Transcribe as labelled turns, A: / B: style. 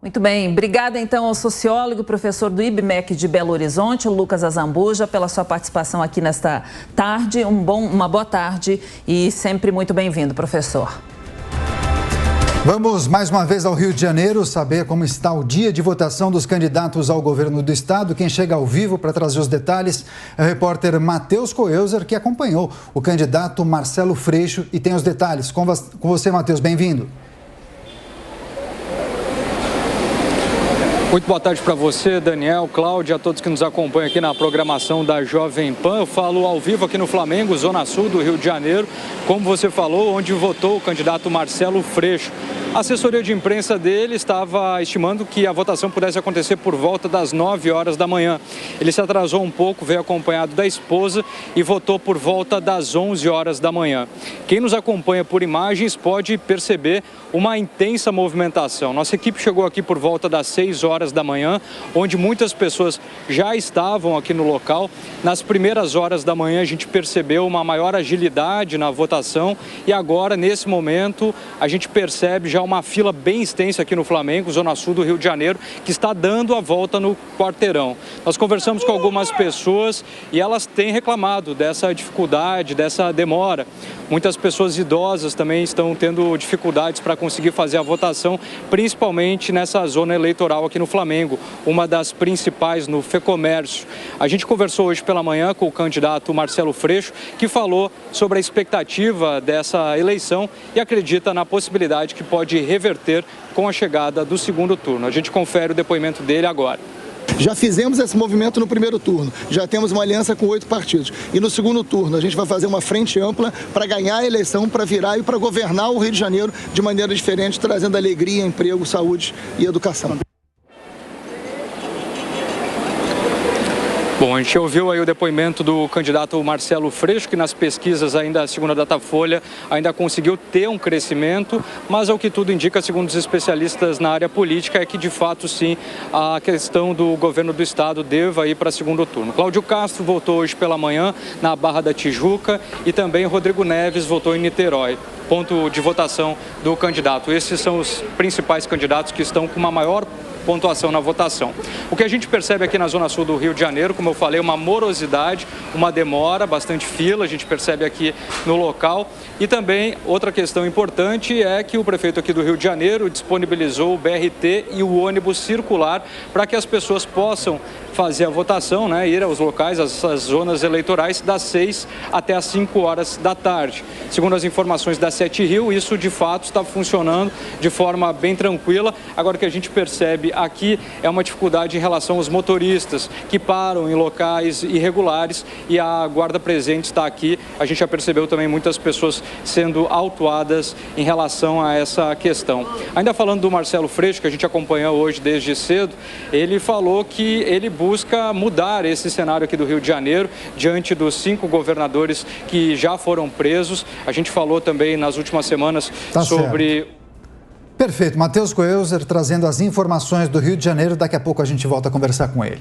A: Muito bem, obrigada então ao sociólogo e professor do IBMEC de Belo Horizonte, Lucas Azambuja, pela sua participação aqui nesta tarde. Uma boa tarde e sempre muito bem-vindo, professor.
B: Vamos mais uma vez ao Rio de Janeiro saber como está o dia de votação dos candidatos ao governo do estado. Quem chega ao vivo para trazer os detalhes é o repórter Matheus Coelzer, que acompanhou o candidato Marcelo Freixo e tem os detalhes. Com você, Matheus, bem-vindo.
C: Muito boa tarde para você, Daniel, Cláudia, a todos que nos acompanham aqui na programação da Jovem Pan. Eu falo ao vivo aqui no Flamengo, Zona Sul do Rio de Janeiro, como você falou, onde votou o candidato Marcelo Freixo. A assessoria de imprensa dele estava estimando que a votação pudesse acontecer por volta das 9 horas da manhã. Ele se atrasou um pouco, veio acompanhado da esposa e votou por volta das 11 horas da manhã. Quem nos acompanha por imagens pode perceber uma intensa movimentação. Nossa equipe chegou aqui por volta das 6 horas da manhã, onde muitas pessoas já estavam aqui no local. Nas primeiras horas da manhã a gente percebeu uma maior agilidade na votação e agora, nesse momento, a gente percebe já uma fila bem extensa aqui no Flamengo, Zona Sul do Rio de Janeiro, que está dando a volta no quarteirão. Nós conversamos com algumas pessoas e elas têm reclamado dessa dificuldade, dessa demora. Muitas pessoas idosas também estão tendo dificuldades para conseguir fazer a votação, principalmente nessa zona eleitoral aqui no Flamengo, uma das principais no FEComércio. A gente conversou hoje pela manhã com o candidato Marcelo Freixo, que falou sobre a expectativa dessa eleição e acredita na possibilidade que pode reverter com a chegada do segundo turno. A gente confere o depoimento dele agora.
D: Já fizemos esse movimento no primeiro turno, já temos uma aliança com 8 partidos. E no segundo turno a gente vai fazer uma frente ampla para ganhar a eleição, para virar e para governar o Rio de Janeiro de maneira diferente, trazendo alegria, emprego, saúde e educação.
C: Bom, a gente ouviu aí o depoimento do candidato Marcelo Freixo, que nas pesquisas ainda, segundo a Datafolha, ainda conseguiu ter um crescimento, mas ao que tudo indica, segundo os especialistas na área política, é que de fato sim, a questão do governo do estado deva ir para segundo turno. Cláudio Castro votou hoje pela manhã na Barra da Tijuca e também Rodrigo Neves votou em Niterói. Ponto de votação do candidato. Esses são os principais candidatos que estão com uma maior pontuação na votação. O que a gente percebe aqui na Zona Sul do Rio de Janeiro, como eu falei, uma morosidade, uma demora, bastante fila, a gente percebe aqui no local. E também outra questão importante é que o prefeito aqui do Rio de Janeiro disponibilizou o BRT e o ônibus circular para que as pessoas possam fazer a votação, né, ir aos locais, às zonas eleitorais, das 6 até as 5 horas da tarde. Segundo as informações da Sete Rio, isso de fato está funcionando de forma bem tranquila. Agora, o que a gente percebe aqui é uma dificuldade em relação aos motoristas que param em locais irregulares e a guarda presente está aqui. A gente já percebeu também muitas pessoas sendo autuadas em relação a essa questão. Ainda falando do Marcelo Freixo, que a gente acompanhou hoje desde cedo, ele falou que ele busca mudar esse cenário aqui do Rio de Janeiro diante dos 5 governadores que já foram presos. A gente falou também nas últimas semanas sobre...
B: Certo. Perfeito. Matheus Coelzer trazendo as informações do Rio de Janeiro. Daqui a pouco a gente volta a conversar com ele.